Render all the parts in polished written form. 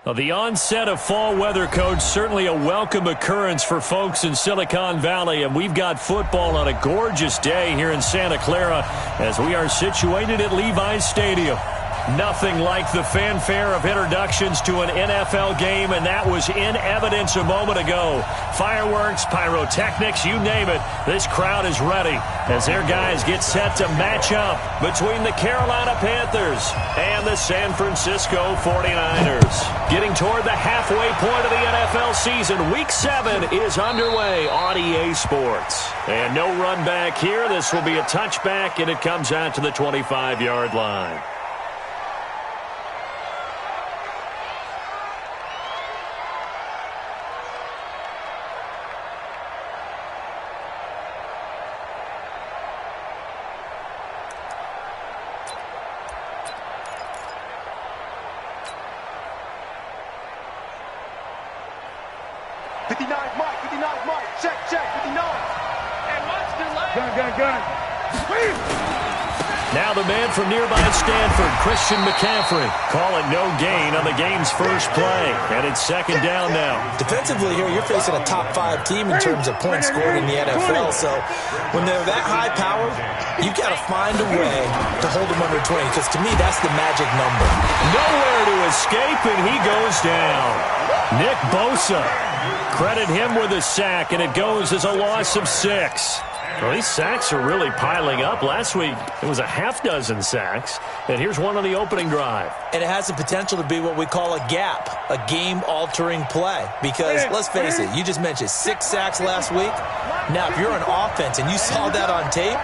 Well, the onset of fall weather, Coach, certainly a welcome occurrence for folks in Silicon Valley, and we've got football on a gorgeous day here in Santa Clara as we are situated at Levi's Stadium. Nothing like the fanfare of introductions to an NFL game, and that was in evidence a moment ago. Fireworks, pyrotechnics, you name it. This crowd is ready as their guys get set to match up between the Carolina Panthers and the San Francisco 49ers. Getting toward the halfway point of the NFL season, Week 7 is underway on EA Sports. And no run back here. This will be a touchback, and it comes out to the 25-yard line. Now the man from nearby Stanford, Christian McCaffrey, call it no gain on the game's first play. And it's second down now. Defensively here, you're facing a top-5 team in terms of points scored in the NFL. So when they're that high power, you've got to find a way to hold them under 20. Because to me, that's the magic number. Nowhere to escape, and he goes down. Nick Bosa. Credit him with a sack, and it goes as a loss of 6. Well, these sacks are really piling up. Last week, it was a half-dozen sacks, and here's one on the opening drive. And it has the potential to be what we call a gap, a game-altering play. Because, let's face it, you just mentioned 6 sacks last week. Now, if you're an offense and you saw that on tape,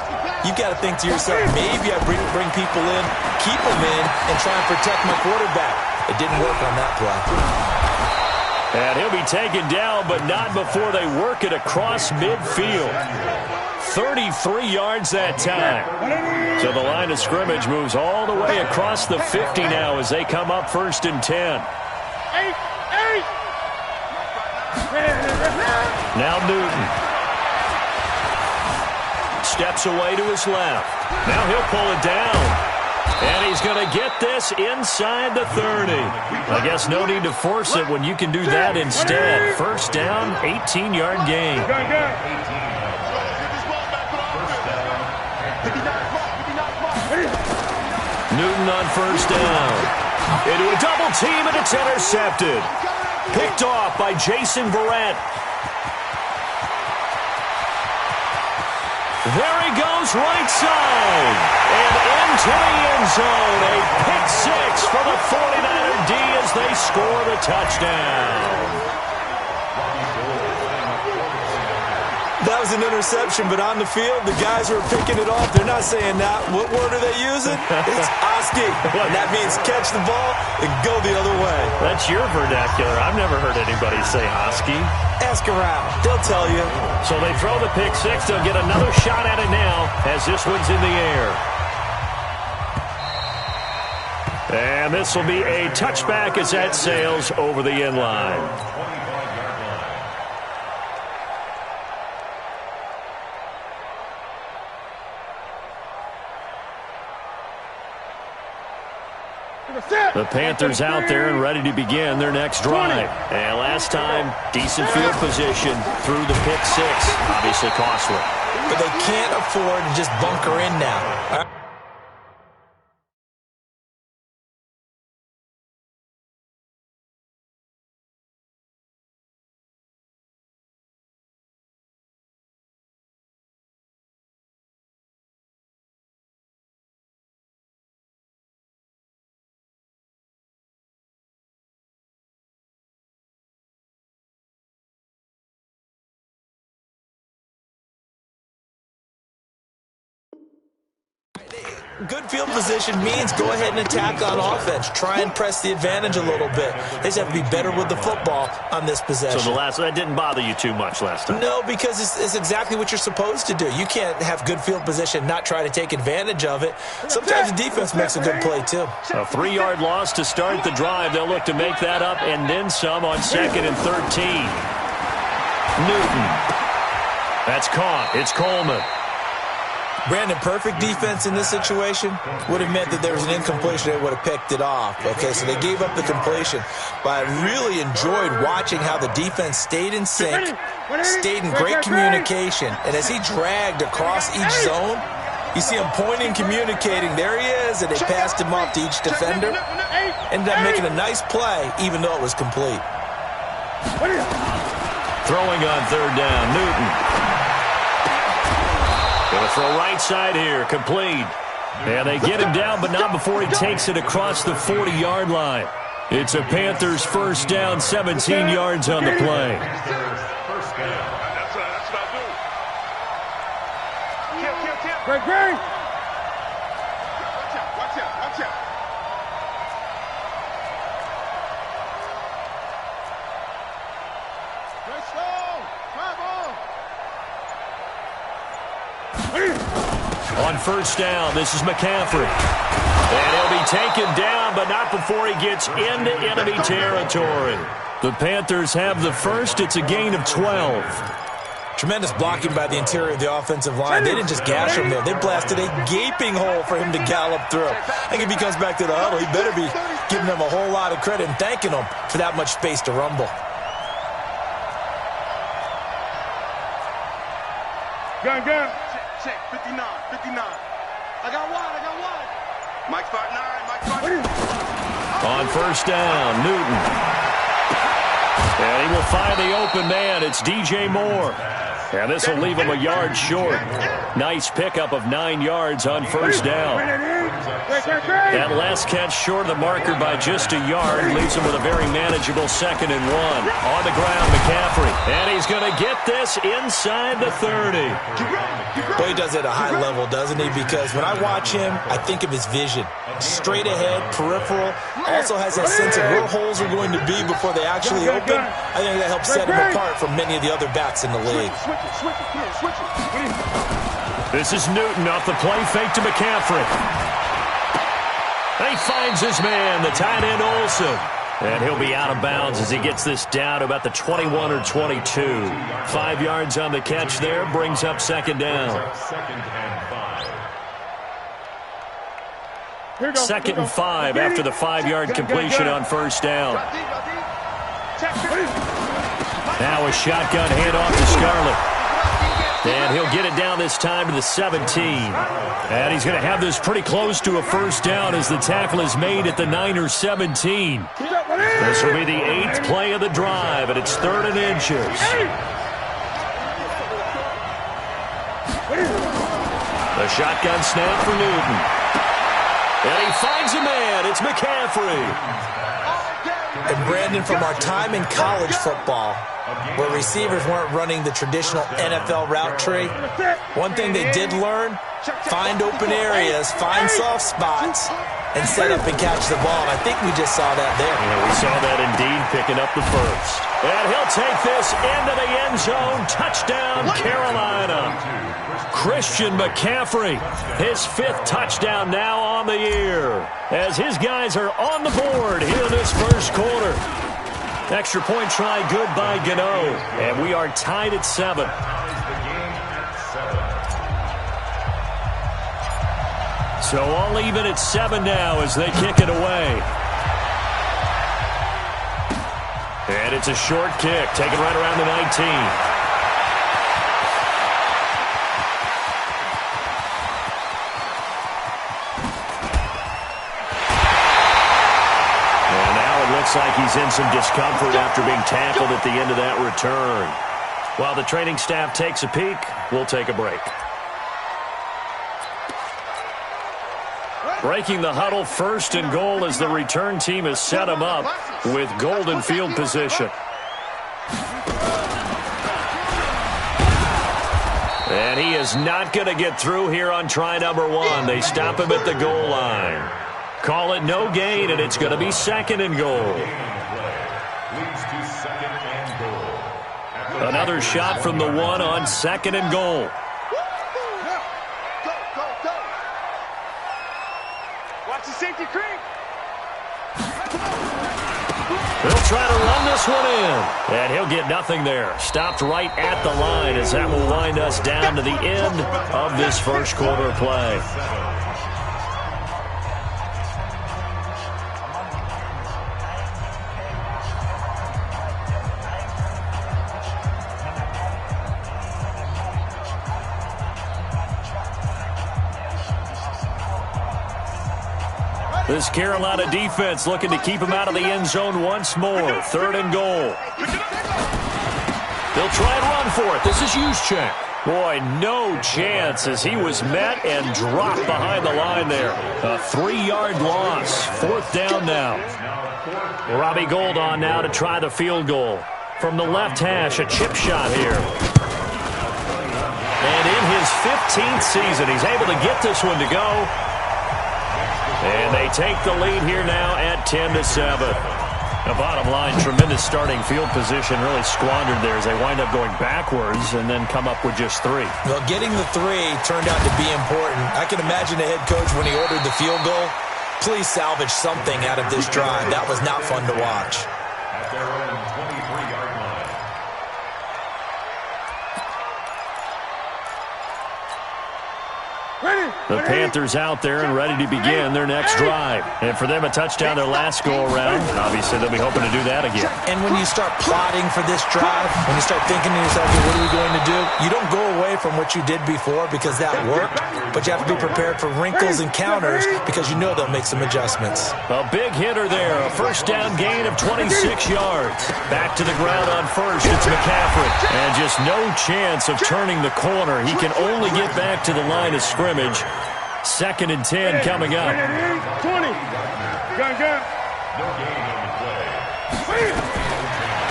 you've got to think to yourself, maybe I bring people in, keep them in, and try and protect my quarterback. It didn't work on that play. And he'll be taken down, but not before they work it across midfield. 33 yards that time. So the line of scrimmage moves all the way across the 50 now as they come up 1st and 10. Now Newton. Steps away to his left. Now he'll pull it down. And he's going to get this inside the 30. I guess no need to force it when you can do that instead. First down, 18-yard gain. Newton on first down. Into a double team, and it's intercepted. Picked off by Jason Verrett. There he goes, right side. And into the end zone. A pick 6 for the 49er D as they score the touchdown. That was an interception, but on the field, the guys who are picking it off, they're not saying that. What word are they using? It's Oski. And that means catch the ball and go the other way. That's your vernacular. I've never heard anybody say Oski. Ask around. They'll tell you. So they throw the pick 6. They'll get another shot at it now as this one's in the air. And this will be a touchback as that sails over the end line. The Panthers out there and ready to begin their next drive. And last time, decent field position through the pick 6. Obviously costly. But they can't afford to just bunker in now. Good field position means go ahead and attack on offense. Try and press the advantage a little bit. They just have to be better with the football on this possession. So that didn't bother you too much last time? No, because it's exactly what you're supposed to do. You can't have good field position, not try to take advantage of it. Sometimes the defense makes a good play, too. A 3-yard loss to start the drive. They'll look to make that up and then some on 2nd and 13. Newton. That's caught. It's Coleman. Brandon, perfect defense in this situation would have meant that there was an incompletion. They would have picked it off. Okay, so they gave up the completion. But I really enjoyed watching how the defense stayed in sync, stayed in great communication. And as he dragged across each zone, you see him pointing, communicating. There he is, and they passed him off to each defender. Ended up making a nice play, even though it was complete. Throwing on third down, Newton. Going to throw right side here, complete. And they get him down, but not before he takes it across the 40-yard line. It's a Panthers first down, 17 yards on the play. First down. That's what I do. Great, great. Watch out. Let's go. Travel. On first down, this is McCaffrey. And he'll be taken down, but not before he gets into enemy territory. The Panthers have the first. It's a gain of 12. Tremendous blocking by the interior of the offensive line. They didn't just gash him there. They blasted a gaping hole for him to gallop through. I think if he comes back to the huddle, he better be giving them a whole lot of credit and thanking them for that much space to rumble. Gun. Check. 59. I got one. Mike spot 9. On first down, Newton. And he will find the open man. It's DJ Moore. And this will leave him a yard short. Nice pickup of 9 yards on first down. That last catch short of the marker by just a yard leaves him with a very manageable 2nd and 1. On the ground, McCaffrey. And he's going to get this inside the 30. Boy, he does it at a high level, doesn't he? Because when I watch him, I think of his vision. Straight ahead, peripheral. Also has that sense of where holes are going to be before they actually open. I think that helps set him apart from many of the other backs in the league. This is Newton off the play fake to McCaffrey. He finds his man, the tight end Olsen. And he'll be out of bounds as he gets this down to about the 21 or 22. 5 yards on the catch there, brings up 2nd down. 2nd and 5 after the 5-yard completion on first down. Now a shotgun handoff to Scarlett. And he'll get it down this time to the 17. And he's going to have this pretty close to a first down as the tackle is made at the 9 or 17. This will be the 8th play of the drive, and it's 3rd and inches. The shotgun snap for Newton. And he finds a man. It's McCaffrey. And Brandon, from our time in college football, where receivers weren't running the traditional NFL route tree, one thing they did learn, find open areas, find soft spots, and set up and catch the ball. And I think we just saw that there. Yeah, we saw that indeed, picking up the first. And he'll take this into the end zone. Touchdown, Carolina. Christian McCaffrey, his 5th touchdown now on the year, as his guys are on the board here in this first quarter. Extra point try good by Gano, and we are tied at 7. So all even at 7 now as they kick it away. And it's a short kick, taken right around the 19. Looks like he's in some discomfort after being tackled at the end of that return. While the training staff takes a peek, we'll take a break. Breaking the huddle, 1st and goal as the return team has set him up with golden field position. And he is not going to get through here on try number 1. They stop him at the goal line. Call it no gain, and it's going to be 2nd and goal. Another shot from the 1 on 2nd and goal. Watch the safety creep. He'll try to run this one in, and he'll get nothing there. Stopped right at the line as that will wind us down to the end of this first quarter play. This Carolina defense looking to keep him out of the end zone once more. 3rd and goal. They'll try and run for it. This is Juszczyk. Boy, no chance as he was met and dropped behind the line there. A 3-yard loss. 4th down now. Robbie Gould on now to try the field goal. From the left hash, a chip shot here. And in his 15th season, he's able to get this one to go. And they take the lead here now at 10-7. The bottom line, tremendous starting field position, really squandered there as they wind up going backwards and then come up with just 3. Well, getting the 3 turned out to be important. I can imagine the head coach when he ordered the field goal. Please salvage something out of this drive. That was not fun to watch. At their own 23-yard line. The Panthers out there and ready to begin their next drive. And for them, a touchdown their last go-around. Obviously, they'll be hoping to do that again. And when you start plotting for this drive, when you start thinking to yourself, okay, what are we going to do? You don't go away from what you did before because that worked, but you have to be prepared for wrinkles and counters because you know they'll make some adjustments. A big hitter there. A first down gain of 26 yards. Back to the ground on first. It's McCaffrey. And just no chance of turning the corner. He can only get back to the line of scrimmage. 2nd and 10 coming up. 20. Gun.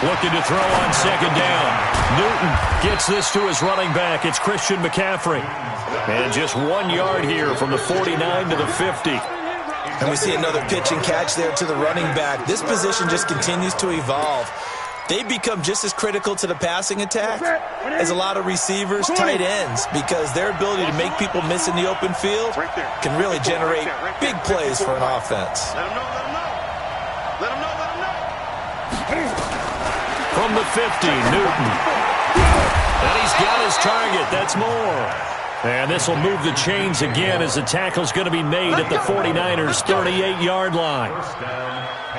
Looking to throw on 2nd down. Newton gets this to his running back. It's Christian McCaffrey. And just 1 yard here from the 49 to the 50. And we see another pitch and catch there to the running back. This position just continues to evolve. They become just as critical to the passing attack as a lot of receivers, tight ends, because their ability to make people miss in the open field can really generate big plays for an offense. Let him know. From the 50, Newton. And he's got his target. That's more. And this will move the chains again as the tackle's going to be made at the 49ers' 38-yard line.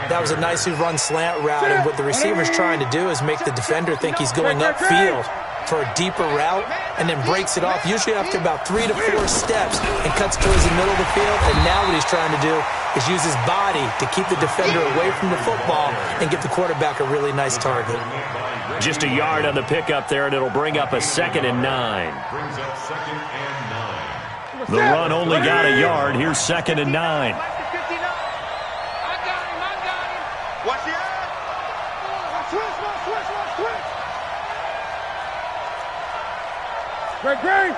That was a nicely run slant route, and what the receiver's trying to do is make the defender think he's going upfield for a deeper route and then breaks it off, usually after about 3 to 4 steps, and cuts towards the middle of the field. And now what he's trying to do is use his body to keep the defender away from the football and give the quarterback a really nice target. Just a yard on the pickup there, and it'll bring up a 2nd and 9. Brings up 2nd and 9. The run only got a yard. Here's 2nd and 9. Watch the eye. Switch. Great.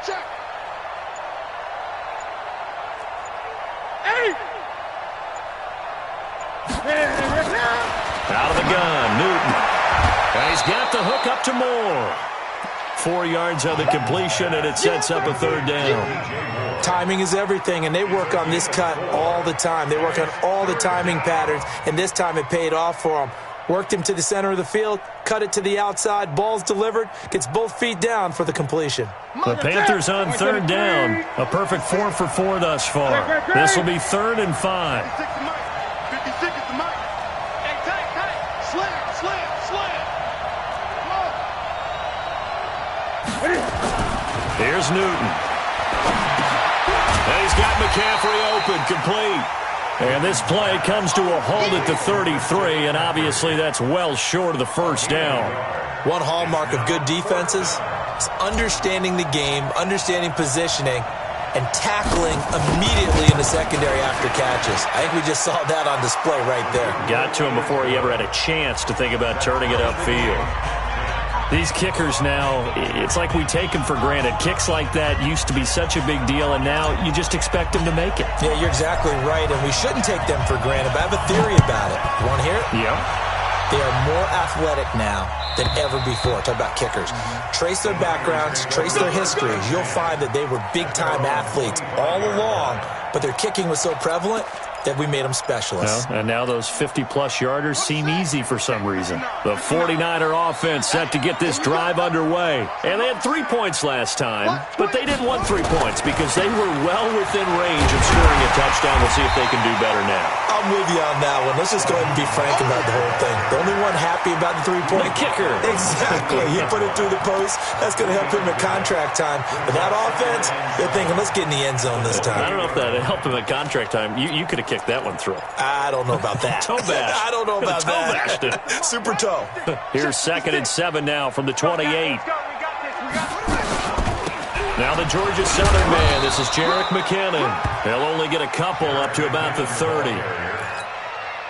Check. Hey! Out of the gun, Newton. And he's got the hook up to Moore. 4 yards on the completion, and it sets up a 3rd down. Timing is everything, and they work on this cut all the time. They work on all the timing patterns, and this time it paid off for them. Worked him to the center of the field, cut it to the outside, ball's delivered, gets both feet down for the completion. The Panthers on 3rd down. A perfect 4 for 4 thus far. This will be 3rd and 5. 56 is the mic. Hey, tight. Slam. Here's Newton. And he's got McCaffrey open, complete. And this play comes to a halt at the 33, and obviously that's well short of the first down. One hallmark of good defenses is understanding the game, understanding positioning, and tackling immediately in the secondary after catches. I think we just saw that on display right there. Got to him before he ever had a chance to think about turning it upfield. These kickers now, it's like we take them for granted. Kicks like that used to be such a big deal, and now you just expect them to make it. Yeah, you're exactly right, and we shouldn't take them for granted, but I have a theory about it. You want to hear it? Yeah. They are more athletic now than ever before. Talk about kickers. Trace their backgrounds, trace their histories. You'll find that they were big-time athletes all along, but their kicking was so prevalent, that we made them specialists. Well, and now those 50-plus yarders seem easy for some reason. The 49er offense set to get this drive underway. And they had 3 points last time, but they didn't want 3 points because they were well within range of scoring a touchdown. We'll see if they can do better now. I'm with you on that one. Let's just go ahead and be frank about the whole thing. The only one happy about the 3-point kicker. Exactly. He put it through the post. That's going to help him at contract time. But that offense, they're thinking, let's get in the end zone this time. I don't know if that helped him at contract time. You could have kicked that one through. I don't know about that. Toe bash. I don't know about toe bashed it. Super toe. Here's 2nd and 7 now from the 28. Now the Georgia Southern man. This is Jerick McKinnon. They'll only get a couple up to about the 30.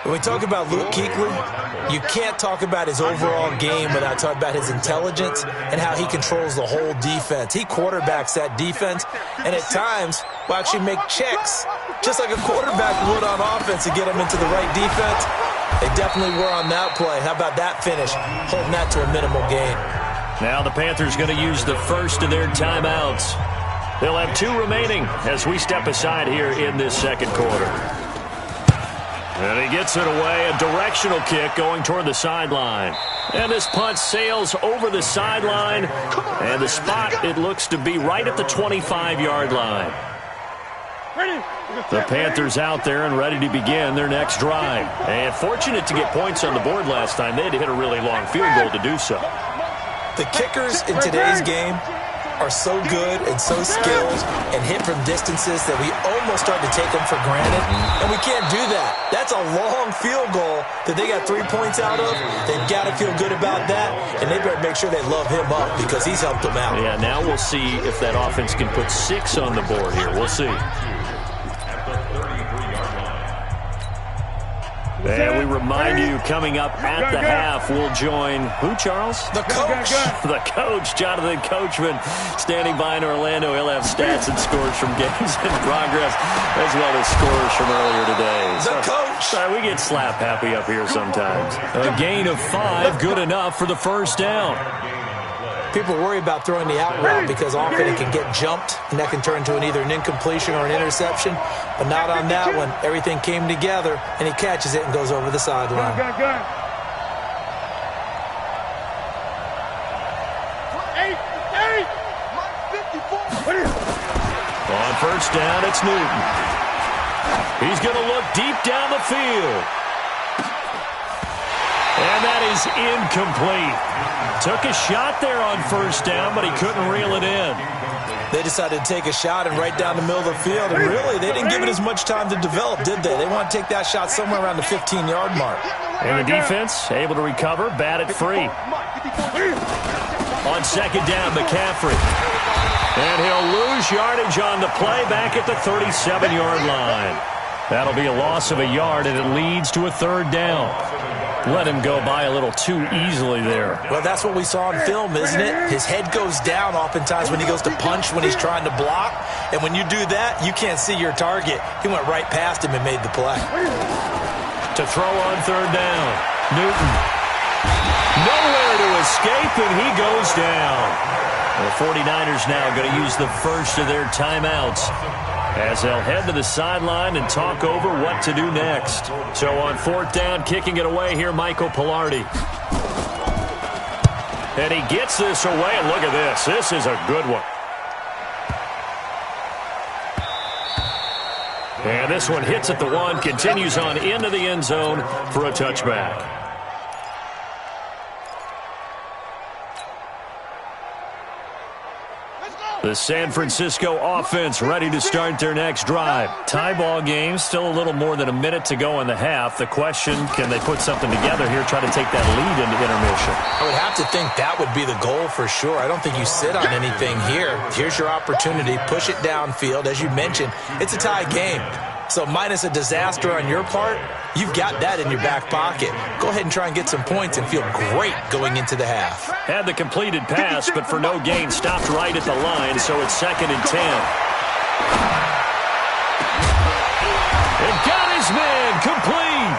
When we talk about Luke Kuechly, you can't talk about his overall game without talking about his intelligence and how he controls the whole defense. He quarterbacks that defense, and at times will actually make checks, just like a quarterback would on offense to get them into the right defense. They definitely were on that play. How about that finish, holding that to a minimal gain? Now the Panthers going to use the first of their timeouts. They'll have 2 remaining as we step aside here in this second quarter. And he gets it away, a directional kick going toward the sideline. And this punt sails over the sideline, and the spot, it looks to be right at the 25-yard line. The Panthers out there and ready to begin their next drive. And fortunate to get points on the board last time. They had to hit a really long field goal to do so. The kickers in today's game are so good and so skilled and hit from distances that we almost start to take them for granted, and we can't do that. That's a long field goal that they got 3 points out of. They've got to feel good about that, and they better make sure they love him up because he's helped them out. Yeah, now we'll see if that offense can put 6 on the board here. We'll see. And we remind you, coming up at the half, we'll join who, Charles? The coach. The coach, Jonathan Coachman, standing by in Orlando. He'll have stats and scores from games in progress, as well as scores from earlier today. The coach. Sorry, we get slap happy up here sometimes. A gain of 5, good enough for the first down. People worry about throwing the out route because often it can get jumped, and that can turn into either an incompletion or an interception. But not on that one. Everything came together, and he catches it and goes over the sideline. On first down, it's Newton. He's going to look deep down the field. And that is incomplete. Took a shot there on first down, but he couldn't reel it in. They decided to take a shot and right down the middle of the field, and really, they didn't give it as much time to develop, did they? They want to take that shot somewhere around the 15-yard mark. And the defense able to recover, bat it free. On second down, McCaffrey. And he'll lose yardage on the play back at the 37-yard line. That'll be a loss of a yard, and it leads to a third down. Let him go by a little too easily there. Well, that's what we saw in film, isn't it? His head goes down oftentimes when he goes to punch, when he's trying to block. And when you do that, you can't see your target. He went right past him and made the play. To throw on third down, Newton. Nowhere to escape, and he goes down. The 49ers now going to use the first of their timeouts as they'll head to the sideline and talk over what to do next. So on fourth down, kicking it away here, Michael Pilardi. And he gets this away, and look at this. This is a good one. And this one hits at the 1, continues on into the end zone for a touchback. The San Francisco offense ready to start their next drive. Tie ball game, still a little more than a minute to go in the half. The question, can they put something together here, try to take that lead into intermission? I would have to think that would be the goal for sure. I don't think you sit on anything here. Here's your opportunity. Push it downfield. As you mentioned, it's a tie game. So minus a disaster on your part, you've got that in your back pocket. Go ahead and try and get some points and feel great going into the half. Had the completed pass, but for no gain, stopped right at the line, so it's 2nd and 10. And got his man complete.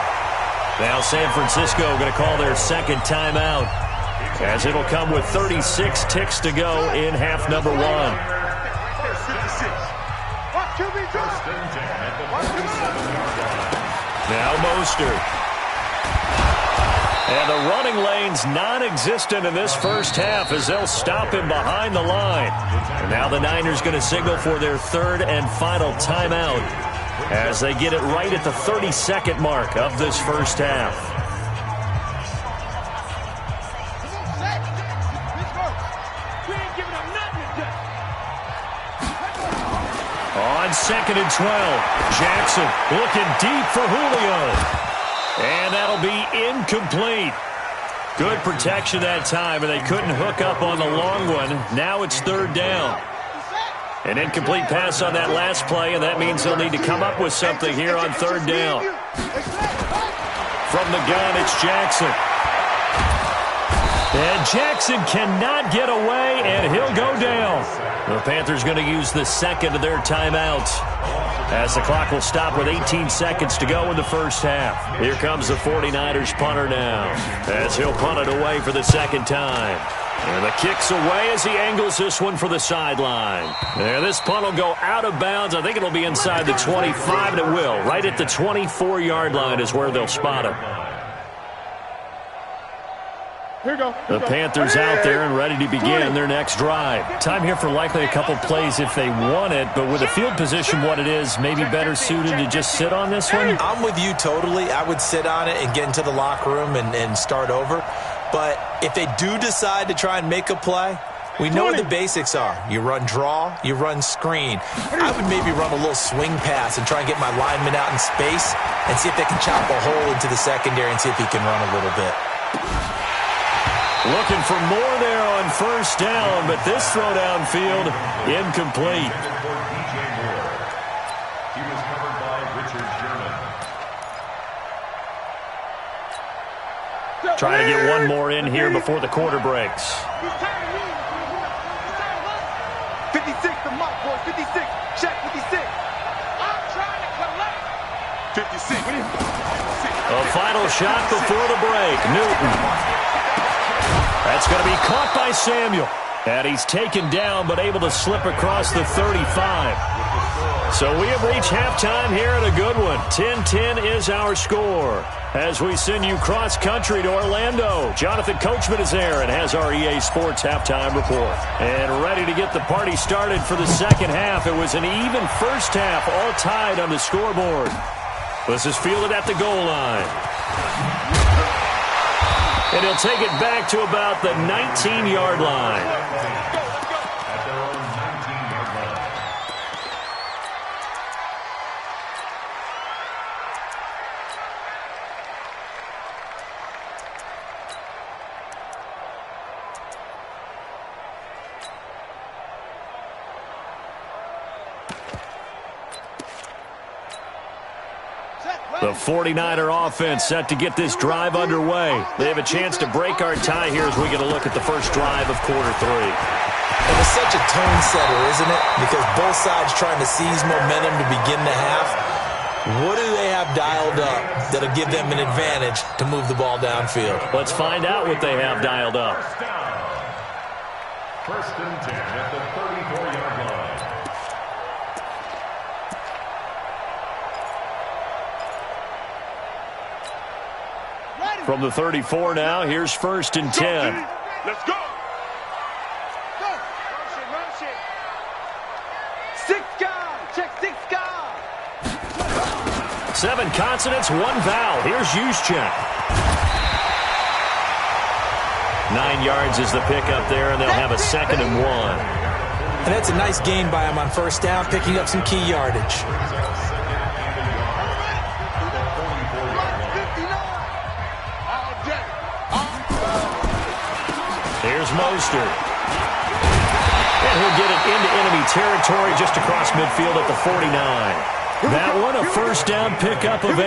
Now San Francisco going to call their second timeout, as it'll come with 36 ticks to go in half number 1. First and 10 at the 47-yard line. Now Mostert. And the running lane's non-existent in this first half as they'll stop him behind the line. And now the Niners going to signal for their third and final timeout as they get it right at the 32nd mark of this first half. On 2nd and 12, Jackson looking deep for Julio. And that'll be incomplete. Good protection that time, and they couldn't hook up on the long one. Now it's 3rd down. An incomplete pass on that last play, and that means they'll need to come up with something here on 3rd down. From the gun, it's Jackson. And Jackson cannot get away, and he'll go down. The Panthers going to use the second of their timeouts as the clock will stop with 18 seconds to go in the first half. Here comes the 49ers punter now as he'll punt it away for the second time. And the kick's away as he angles this one for the sideline. And this punt will go out of bounds. I think it'll be inside the 25, and it will. Right at the 24-yard line is where they'll spot him. The Panthers out there and ready to begin their next drive. Time here for likely a couple plays if they want it, but with the field position what it is, maybe better suited to just sit on this one? I'm with you totally. I would sit on it and get into the locker room and start over. But if they do decide to try and make a play, we know what the basics are. You run draw, you run screen. I would maybe run a little swing pass and try and get my lineman out in space and see if they can chop a hole into the secondary and see if he can run a little bit. Looking for more there on first down, but this throw downfield, incomplete. He was covered by Richard Sherman. Trying to get one more in here before the quarter breaks. 56, the mock boy, 56. Check 56. I'm trying to collect. 56. A final shot before the break. Newton. That's going to be caught by Samuel. And he's taken down but able to slip across the 35. So we have reached halftime here in a good one. 10-10 is our score. As we send you cross-country to Orlando, Jonathan Coachman is there and has our EA Sports halftime report. And ready to get the party started for the second half. It was an even first half, all tied on the scoreboard. This is fielded at the goal line. And he'll take it back to about the 19-yard line. At their own 19-yard line. The 49er offense set to get this drive underway. They have a chance to break our tie here as we get a look at the first drive of quarter 3. And it's such a tone setter, isn't it? Because both sides trying to seize momentum to begin the half. What do they have dialed up that'll give them an advantage to move the ball downfield? Let's find out what they have dialed up. First and 10 at the 34-yard line. From the 34 now, here's first and 10. Let's go. Go. Rush it. 6 guys. Check 6 guys. 7 consonants, 1 vowel. Here's Juszczyk. 9 yards is the pickup there, and they'll have a 2nd and 1. And that's a nice gain by him on first down, picking up some key yardage. Here's Mostert. And he'll get it into enemy territory just across midfield at the 49. That one, a first down pickup of 8.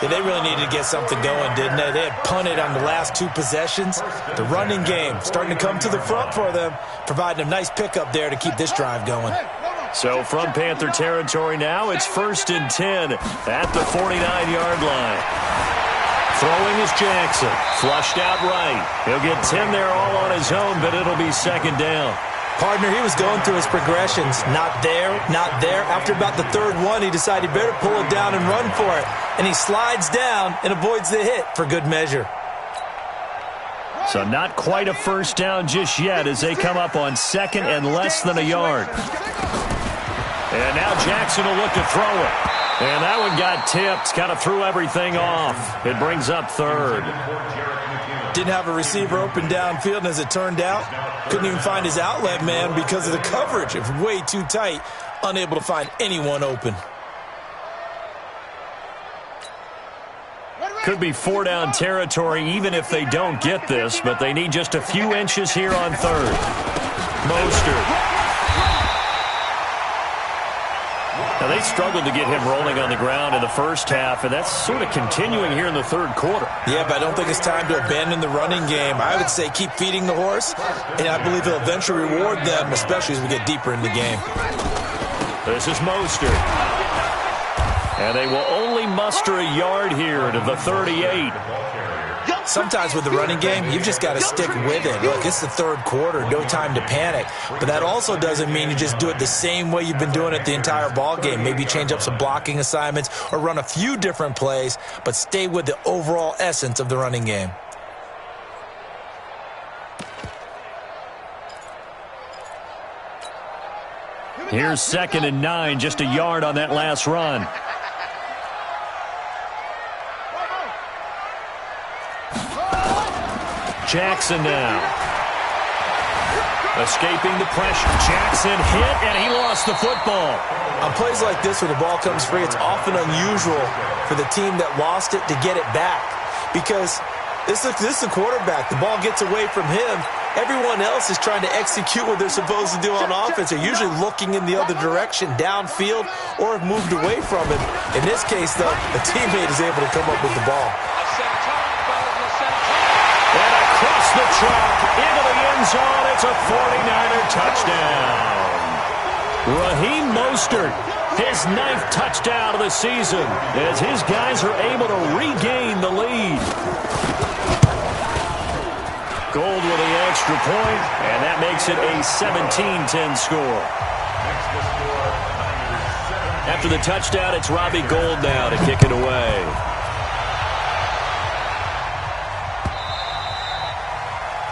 Yeah, they really needed to get something going, didn't they? They had punted on the last 2 possessions. The running game starting to come to the front for them, providing a nice pickup there to keep this drive going. So from Panther territory now, it's first and 10 at the 49-yard line. Throwing is Jackson. Flushed out right. He'll get 10 there all on his own, but it'll be 2nd down. Partner, he was going through his progressions. Not there, not there. After about the third one, he decided he better pull it down and run for it. And he slides down and avoids the hit for good measure. So not quite a first down just yet as they come up on second and less than a yard. And now Jackson will look to throw it. And that one got tipped, kind of threw everything off. It brings up third. Didn't have a receiver open downfield, and as it turned out, couldn't even find his outlet man because of the coverage. It was way too tight, unable to find anyone open. Could be four-down territory even if they don't get this, but they need just a few inches here on third. Mostert. Now, they struggled to get him rolling on the ground in the first half, and that's sort of continuing here in the third quarter. Yeah, but I don't think it's time to abandon the running game. I would say keep feeding the horse, and I believe he'll eventually reward them, especially as we get deeper in the game. This is Mostert. And they will only muster a yard here to the 38. Sometimes with the running game, you've just got to stick with it. Look, it's the third quarter, no time to panic. But that also doesn't mean you just do it the same way you've been doing it the entire ball game. Maybe change up some blocking assignments or run a few different plays, but stay with the overall essence of the running game. Here's 2nd and 9, just a yard on that last run. Jackson now. Escaping the pressure. Jackson hit, and he lost the football. On plays like this where the ball comes free, it's often unusual for the team that lost it to get it back. Because this is the quarterback. The ball gets away from him. Everyone else is trying to execute what they're supposed to do on offense. They're usually looking in the other direction, downfield, or have moved away from him. In this case, though, a teammate is able to come up with the ball. And across the chalk, into the end zone, it's a 49er touchdown. Raheem Mostert, his 9th touchdown of the season, as his guys are able to regain the lead. Gold with the extra point, and that makes it a 17-10 score. After the touchdown, it's Robbie Gould now to kick it away.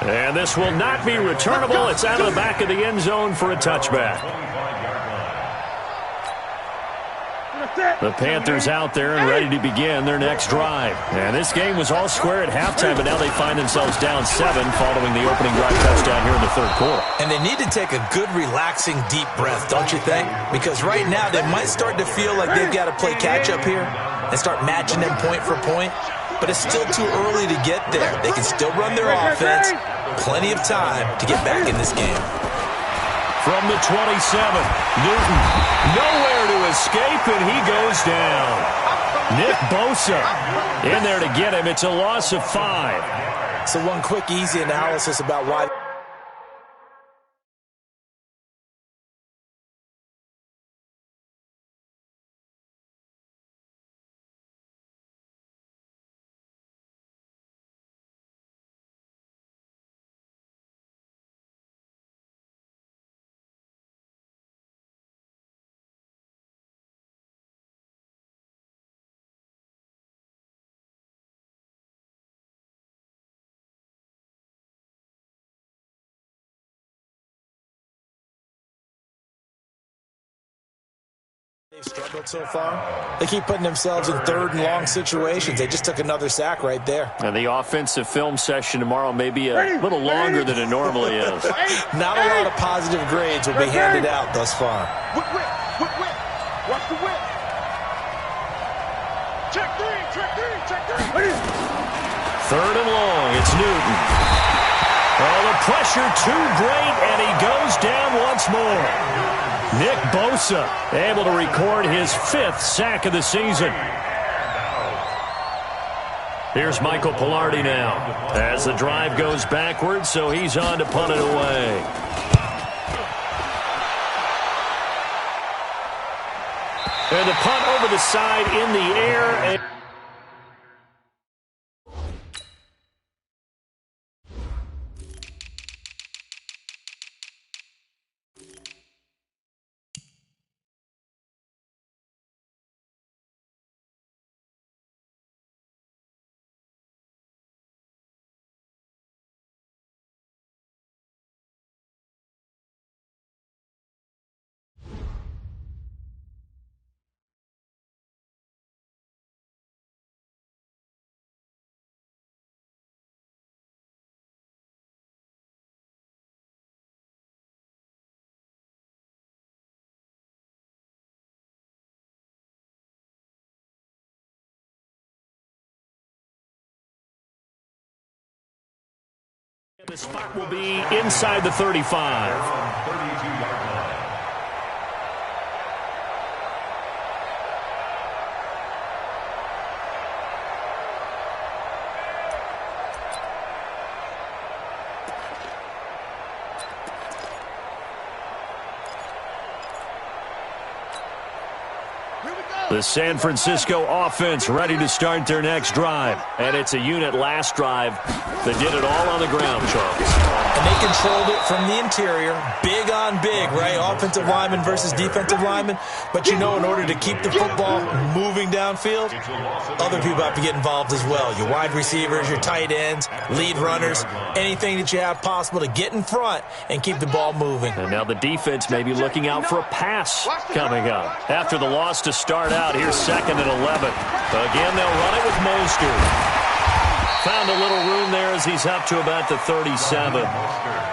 And this will not be returnable. It's out of the back of the end zone for a touchback. The Panthers out there and ready to begin their next drive. And this game was all square at halftime, but now they find themselves down 7 following the opening drive touchdown here in the third quarter. And they need to take a good, relaxing, deep breath, don't you think? Because right now they might start to feel like they've got to play catch-up here and start matching them point for point. But it's still too early to get there. They can still run their offense. Plenty of time to get back in this game. From the 27, Newton nowhere to escape, and he goes down. Nick Bosa in there to get him. It's a loss of 5. So one quick, easy analysis about why they've struggled so far. They keep putting themselves in 3rd and long situations. They just took another sack right there. And the offensive film session tomorrow may be a little longer than it normally is. Not a lot of positive grades will be handed out thus far. Whip. Watch the whip. Check 3. 3rd and long, it's Newton. Oh, the pressure too great, and he goes down once more. Nick Bosa able to record his 5th sack of the season. Here's Michael Pilardi now as the drive goes backwards, so he's on to punt it away. And the punt over the side in the air. The spot will be inside the 35. 32-yard line. The San Francisco offense ready to start their next drive. And it's a unit last drive that did it all on the ground, Charles. And they controlled it from the interior. Big on big, right? Offensive lineman versus defensive lineman. But you know, in order to keep the football moving downfield, other people have to get involved as well. Your wide receivers, your tight ends, lead runners, anything that you have possible to get in front and keep the ball moving. And now the defense may be looking out for a pass coming up. After the loss to start out, here's 2nd and 11. Again, they'll run it with Mostert. Found a little room there as he's up to about the 37.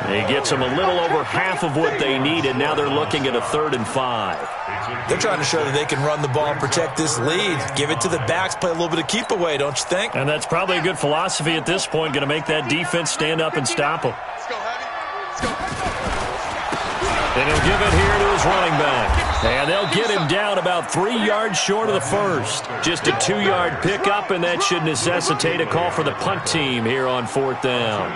He gets them a little over half of what they needed. Now they're looking at a 3rd and 5. They're trying to show that they can run the ball and protect this lead. Give it to the backs, play a little bit of keep away, don't you think? And that's probably a good philosophy at this point, going to make that defense stand up and stop them. And he'll give it here to his running back. And they'll get him down about 3 yards short of the first. Just a 2-yard pickup, and that should necessitate a call for the punt team here on 4th down.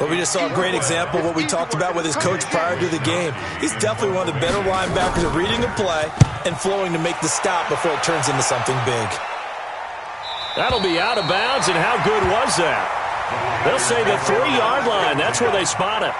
Well, we just saw a great example of what we talked about with his coach prior to the game. He's definitely one of the better linebackers at reading a play and flowing to make the stop before it turns into something big. That'll be out of bounds, and how good was that? They'll say the 3-yard line. That's where they spot it.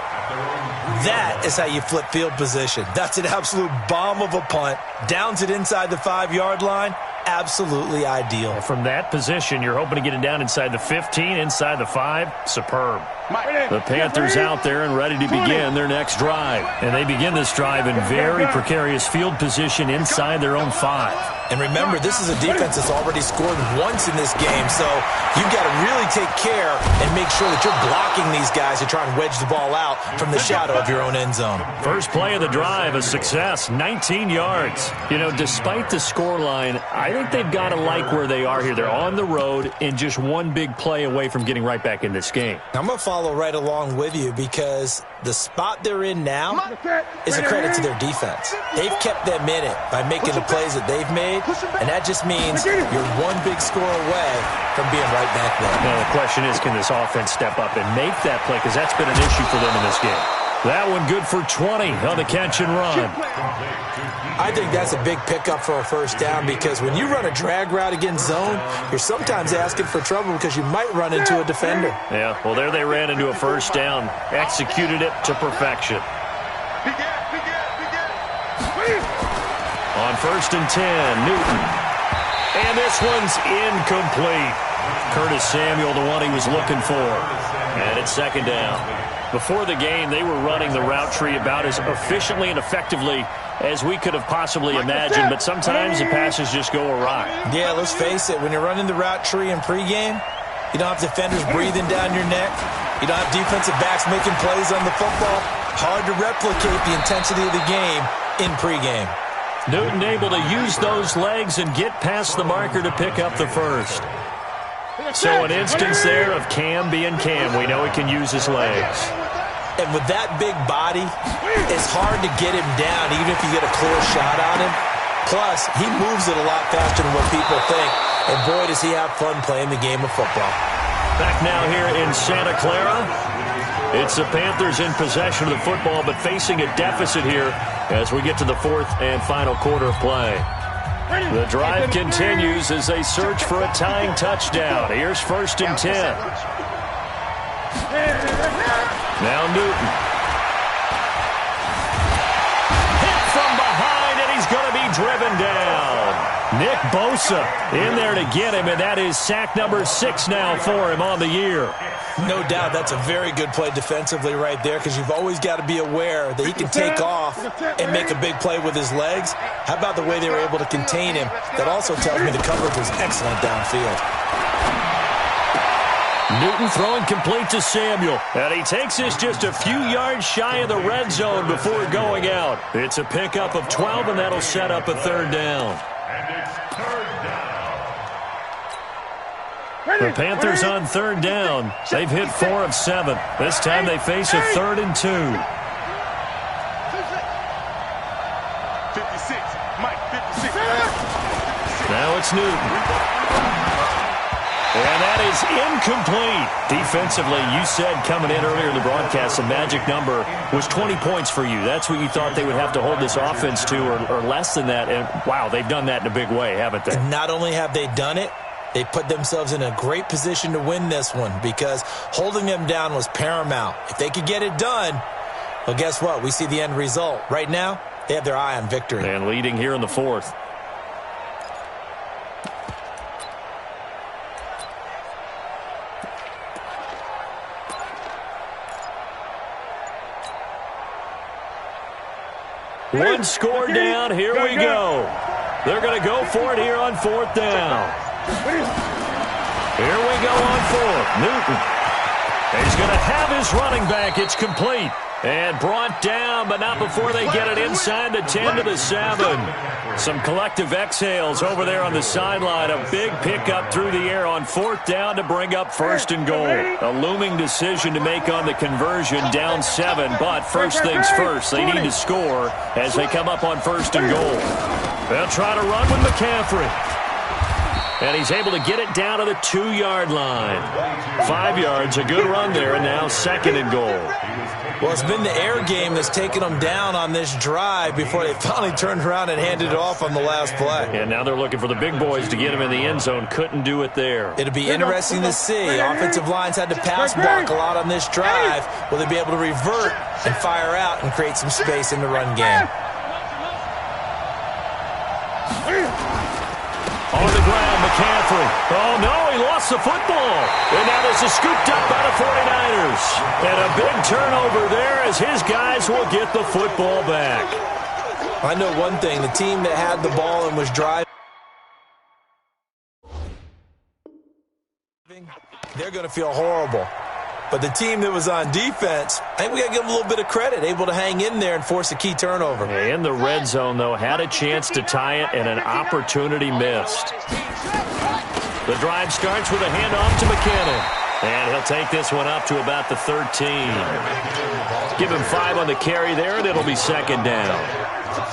That is how you flip field position. That's an absolute bomb of a punt. Downs it inside the 5-yard line. Absolutely ideal. From that position, you're hoping to get it down inside the 15, inside the 5. Superb. The Panthers out there and ready to begin their next drive. And they begin this drive in very precarious field position inside their own 5. And remember, this is a defense that's already scored once in this game, so you've got to really take care and make sure that you're blocking these guys to try and wedge the ball out from the shadow of your own end zone. First play of the drive, a success, 19 yards. You know, despite the scoreline, I think they've got to like where they are here. They're on the road and just one big play away from getting right back in this game. I'm going to follow right along with you because the spot they're in now is a credit to their defense. They've kept them in it by making the plays that they've made, and that just means you're one big score away from being right back there. Now the question is, can this offense step up and make that play? Because that's been an issue for them in this game. That one good for 20 on the catch and run. I think that's a big pickup for a first down because when you run a drag route against zone, you're sometimes asking for trouble because you might run into a defender. Yeah, well, there they ran into a first down, executed it to perfection. On 1st and 10, Newton. And this one's incomplete. Curtis Samuel, the one he was looking for. And it's 2nd down. Before the game, they were running the route tree about as efficiently and effectively as we could have possibly imagined, but sometimes the passes just go awry. Yeah, let's face it, when you're running the route tree in pregame, you don't have defenders breathing down your neck. You don't have defensive backs making plays on the football. Hard to replicate the intensity of the game in pregame. Newton able to use those legs and get past the marker to pick up the first. So an instance there of Cam being Cam. We know he can use his legs. And with that big body, it's hard to get him down even if you get a clear shot on him. Plus, he moves it a lot faster than what people think. And boy, does he have fun playing the game of football. Back now here in Santa Clara. It's the Panthers in possession of the football, but facing a deficit here as we get to the 4th and final quarter of play. The drive continues as they search for a tying touchdown. Here's 1st and 10. Now Newton. Hit from behind, and he's going to be driven down. Nick Bosa in there to get him, and that is sack number 6 now for him on the year. No doubt that's a very good play defensively right there because you've always got to be aware that he can take off and make a big play with his legs. How about the way they were able to contain him? That also tells me the coverage was excellent downfield. Newton throwing complete to Samuel. And he takes this just a few yards shy of the red zone before going out. It's a pickup of 12, and that'll set up a 3rd down. And it's 3rd down. The Panthers on third down. They've hit 4 of 7. This time they face a 3rd and 2. 56. Mike, 56. Now it's Newton. And that is incomplete. Defensively, you said coming in earlier in the broadcast, the magic number was 20 points for you. That's what you thought they would have to hold this offense to, or less than that. And, wow, they've done that in a big way, haven't they? And not only have they done it, they put themselves in a great position to win this one because holding them down was paramount. If they could get it done, well, guess what? We see the end result. Right now, they have their eye on victory. And leading here in the 4th. One score down. Here we go. They're going to go for it here on 4th down. Here we go on 4th. Newton. He's going to have his running back. It's complete. And brought down, but not before they get it inside the 10 to the 7. Some collective exhales over there on the sideline. A big pickup through the air on 4th down to bring up 1st and goal. A looming decision to make on the conversion, down 7. But first things first, they need to score as they come up on 1st and goal. They'll try to run with McCaffrey. And he's able to get it down to the 2-yard line. 5 yards, a good run there, and now 2nd and goal. Well, it's been the air game that's taken them down on this drive before they finally turned around and handed it off on the last play. And now they're looking for the big boys to get him in the end zone. Couldn't do it there. It'll be interesting to see. Offensive lines had to pass block a lot on this drive. Will they be able to revert and fire out and create some space in the run game? On the ground, McCaffrey. Oh, no, he lost the football. And now this is scooped up by the 49ers. And a big turnover there as his guys will get the football back. I know one thing. The team that had the ball and was driving, they're going to feel horrible. But the team that was on defense, I think we got to give them a little bit of credit, able to hang in there and force a key turnover. In the red zone, though, had a chance to tie it and an opportunity missed. The drive starts with a handoff to McKinnon. And he'll take this one up to about the 13. Give him 5 on the carry there, and it'll be 2nd down.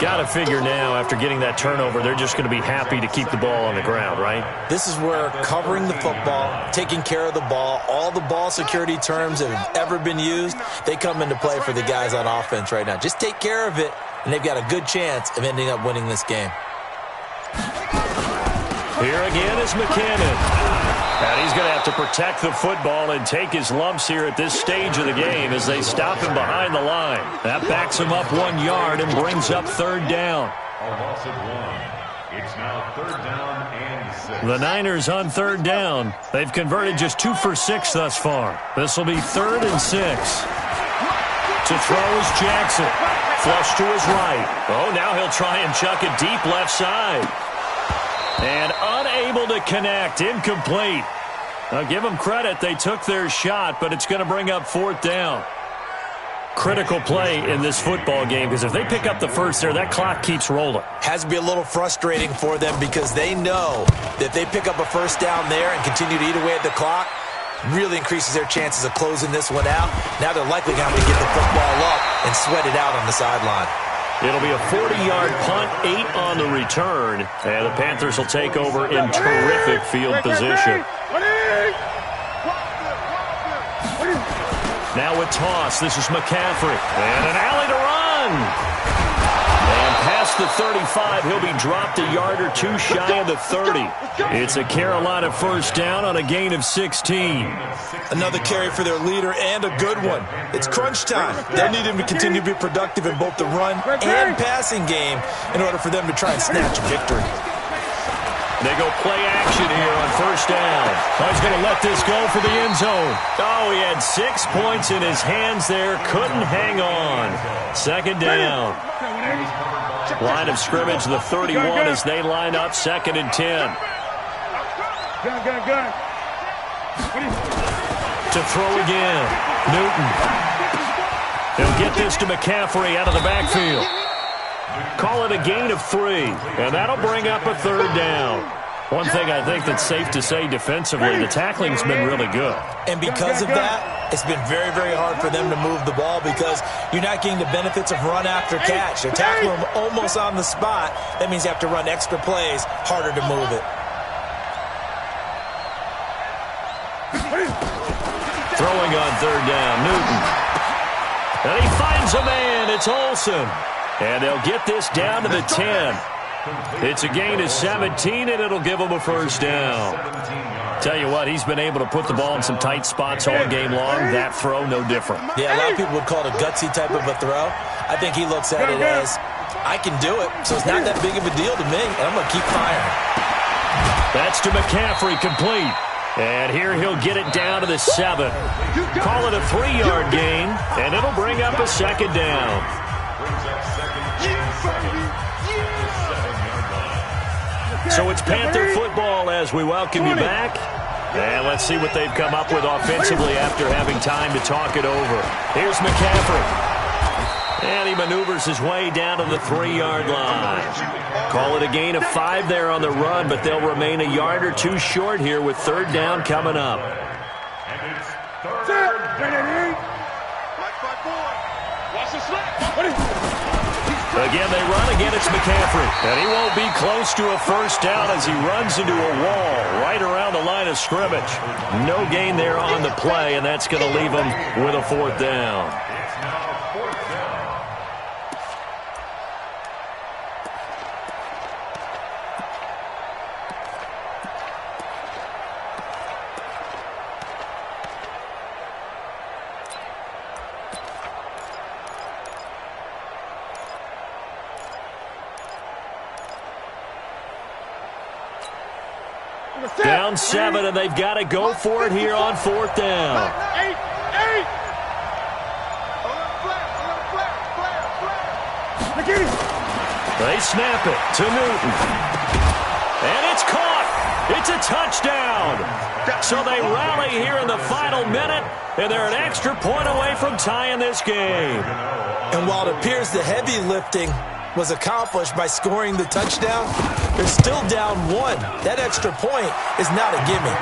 Got to figure now, after getting that turnover, they're just going to be happy to keep the ball on the ground, right? This is where covering the football, taking care of the ball, all the ball security terms that have ever been used, they come into play for the guys on offense right now. Just take care of it, and they've got a good chance of ending up winning this game. Here again is McKinnon. And he's going to have to protect the football and take his lumps here at this stage of the game as they stop him behind the line. That backs him up 1 yard and brings up 3rd down. A loss of 1. It's now 3rd down and 6. The Niners on 3rd down. They've converted just 2 for 6 thus far. This will be 3rd and 6. To throw is Jackson. Flush to his right. Oh, now he'll try and chuck it deep left side. And unable to connect. Incomplete. I'll give them credit. They took their shot, but it's going to bring up 4th down. Critical play in this football game because if they pick up the first there, that clock keeps rolling. Has to be a little frustrating for them because they know that if they pick up a first down there and continue to eat away at the clock, really increases their chances of closing this one out. Now they're likely going to have to get the football up and sweat it out on the sideline. It'll be a 40-yard punt, 8 on the return, and the Panthers will take over in terrific field position. Now with toss, this is McCaffrey, and an alley to run. And past the 35, he'll be dropped a yard or 2 shy of the 30. It's a Carolina first down on a gain of 16. Another carry for their leader and a good one. It's crunch time. They'll need him to continue to be productive in both the run and passing game in order for them to try and snatch a victory. They go play action here on first down. Oh, he's going to let this go for the end zone. Oh, he had 6 points in his hands there. Couldn't hang on. 2nd down. Line of scrimmage, the 31 as they line up 2nd and 10. To throw again. Newton. He'll get this to McCaffrey out of the backfield. Call it a gain of 3, and that'll bring up a 3rd down. One thing I think that's safe to say defensively, the tackling's been really good. And because of that, it's been very, very hard for them to move the ball because you're not getting the benefits of run after catch. They're tackling them almost on the spot. That means you have to run extra plays, harder to move it. Throwing on third down, Newton. And he finds a man. It's Olsen. And they'll get this down to the 10. It's a gain of 17, and it'll give him a first down. Tell you what, he's been able to put the ball in some tight spots all game long. That throw, no different. Yeah, a lot of people would call it a gutsy type of a throw. I think he looks at it as, I can do it, so it's not that big of a deal to me, and I'm going to keep firing. That's to McCaffrey, complete. And here he'll get it down to the 7. Call it a 3-yard gain, and it'll bring up a second down. So it's Panther football as we welcome you back. And let's see what they've come up with offensively after having time to talk it over. Here's McCaffrey. And he maneuvers his way down to the 3-yard line. Call it a gain of 5 there on the run, but they'll remain a yard or 2 short here with third down coming up. And it's third down. Watch the slap. Again, they run. Again, it's McCaffrey. And he won't be close to a first down as he runs into a wall right around the line of scrimmage. No gain there on the play, and that's going to leave him with a fourth down. It's now fourth down. Down 7, and they've got to go for it here on fourth down. They snap it to Newton. And it's caught. It's a touchdown. So they rally here in the final minute, and they're an extra point away from tying this game. And while it appears the heavy lifting was accomplished by scoring the touchdown, they're still down 1. That extra point is not a gimme.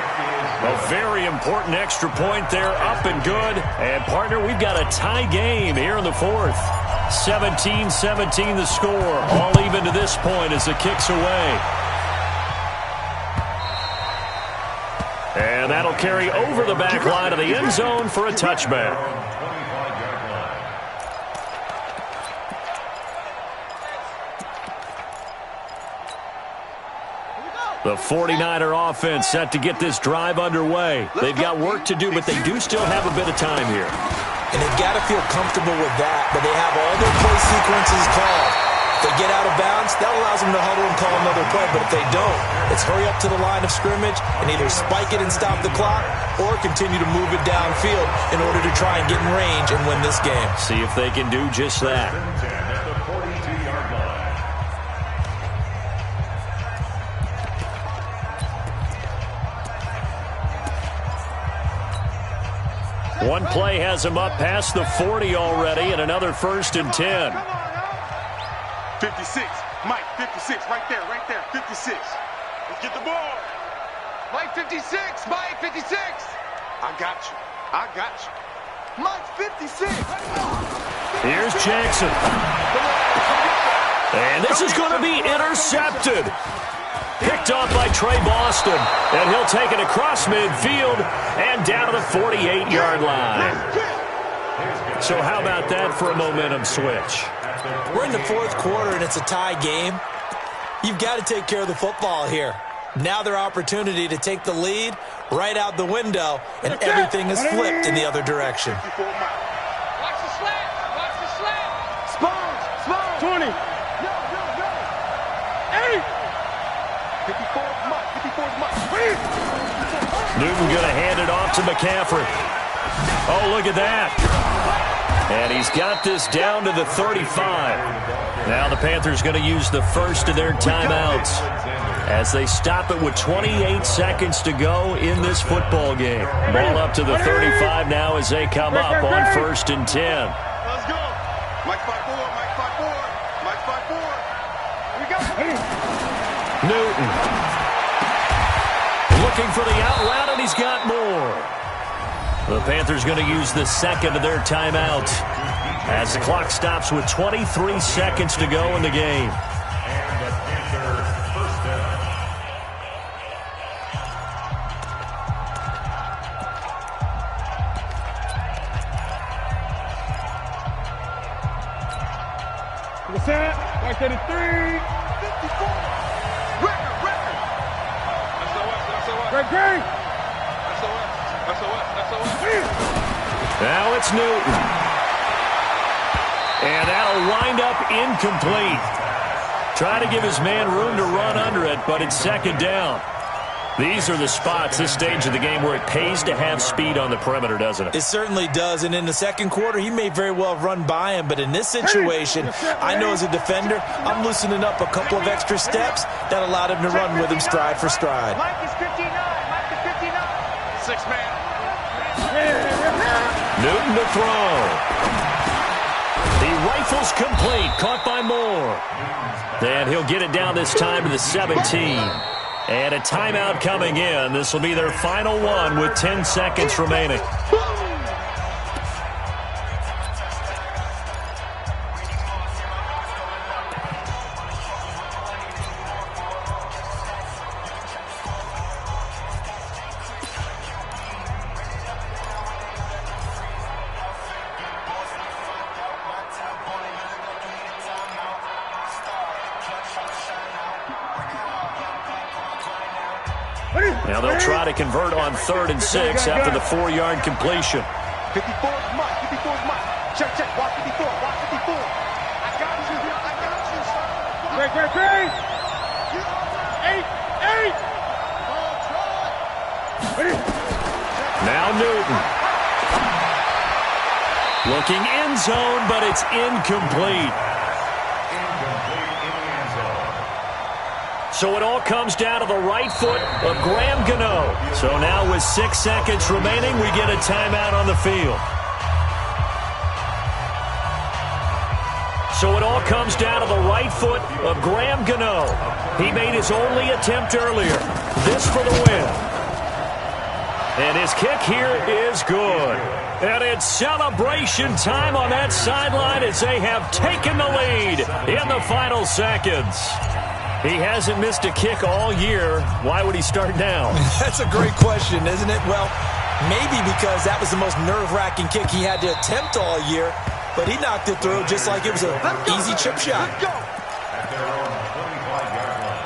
A very important extra point there, up and good. And, partner, we've got a tie game here in the fourth. 17-17 the score. All even to this point as the kick's away. And that'll carry over the back line of the end zone for a touchback. The 49er offense set to get this drive underway. They've got work to do, but they do still have a bit of time here. And they've got to feel comfortable with that, but they have all their play sequences called. If they get out of bounds, that allows them to huddle and call another play, but if they don't, it's hurry up to the line of scrimmage and either spike it and stop the clock or continue to move it downfield in order to try and get in range and win this game. See if they can do just that. At the 42-yard line. One play has him up past the 40 already, and another 1st and 10. 56. Mike, 56. Right there, 56. Let's get the ball. Mike, 56. Mike, 56. I got you. Mike, 56. Here's Jackson. And this is going to be intercepted. Picked off by Trey Boston, and he'll take it across midfield and down to the 48-yard line. So how about that for a momentum switch? We're in the fourth quarter, and it's a tie game. You've got to take care of the football here. Now their opportunity to take the lead right out the window, and everything is flipped in the other direction. Watch the slant. Watch the slant. Spoons. 20. No. 8. 54 is Mike. 54 is Mike. Newton going to hand it off to McCaffrey. Oh, look at that. And he's got this down to the 35. Now the Panthers going to use the first of their timeouts as they stop it with 28 seconds to go in this football game. Ball up to the 35 now as they come up on 1st and 10. Let's go. Mike 5-4. Mike 5-4. Mike 5-4. We got it. Newton. looking for the out route, and he's got more. The Panthers going to use the second of their timeout as the clock stops with 23 seconds to go in the game. And the Panther first down. What's that? Right there to 3. 54. Record. SOS. Great, great. SOS. Now it's Newton. And that'll wind up incomplete. Try to give his man room to run under it, but it's second down. These are the spots, this stage of the game, where it pays to have speed on the perimeter, doesn't it? It certainly does, and in the second quarter, he may very well run by him, but in this situation, I know as a defender, I'm loosening up a couple of extra steps that allowed him to run with him stride for stride. Mike is 59. Mike is 59. 6-man. Newton to throw. The rifle's complete, caught by Moore. And he'll get it down this time to the 17. And a timeout coming in. This will be their final one with 10 seconds remaining. Now they'll try to convert on 3rd and 6 after the 4-yard completion. 54 is Mike. 54 is Mike. Check. Watch 54. Watch 54. I got you. Great. 8. Now Newton. Looking end zone, but it's incomplete. So it all comes down to the right foot of Graham Gano. So now with 6 seconds remaining, we get a timeout on the field. So it all comes down to the right foot of Graham Gano. He made his only attempt earlier. This for the win. And his kick here is good. And it's celebration time on that sideline as they have taken the lead in the final seconds. He hasn't missed a kick all year. Why would he start now? That's a great question, isn't it? Well, maybe because that was the most nerve-wracking kick he had to attempt all year, but he knocked it through just like it was an easy chip shot. At their own 25-yard line.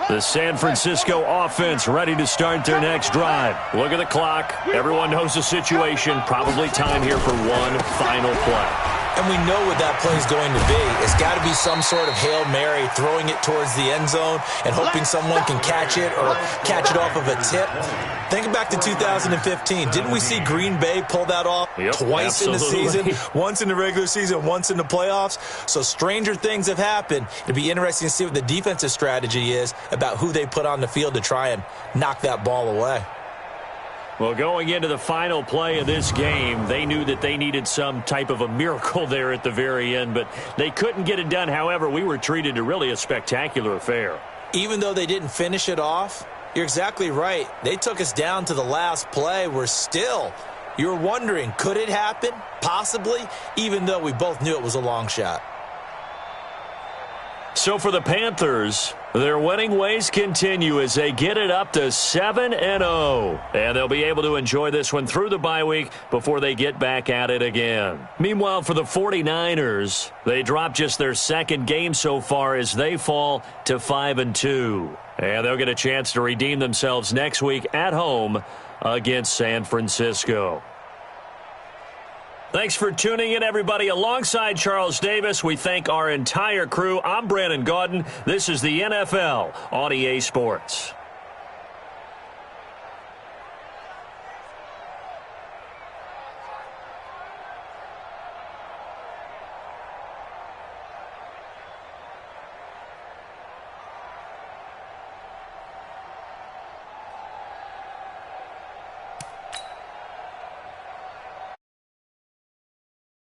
The San Francisco offense ready to start their next drive. Look at the clock. Everyone knows the situation. Probably time here for one final play. And we know what that play is going to be. It's got to be some sort of Hail Mary, throwing it towards the end zone and hoping someone can catch it or catch it off of a tip. Think back to 2015. Didn't we see Green Bay pull that off twice in the season? Once in the regular season, once in the playoffs. So stranger things have happened. It'll be interesting to see what the defensive strategy is about who they put on the field to try and knock that ball away. Well, going into the final play of this game, they knew that they needed some type of a miracle there at the very end, but they couldn't get it done. However, we were treated to really a spectacular affair. Even though they didn't finish it off, you're exactly right. They took us down to the last play. You're wondering, could it happen? Possibly, even though we both knew it was a long shot. So for the Panthers, their winning ways continue as they get it up to 7-0. And they'll be able to enjoy this one through the bye week before they get back at it again. Meanwhile, for the 49ers, they dropped just their second game so far as they fall to 5-2. And they'll get a chance to redeem themselves next week at home against San Francisco. Thanks for tuning in, everybody. Alongside Charles Davis, we thank our entire crew. I'm Brandon Gaudin. This is the NFL on EA Sports.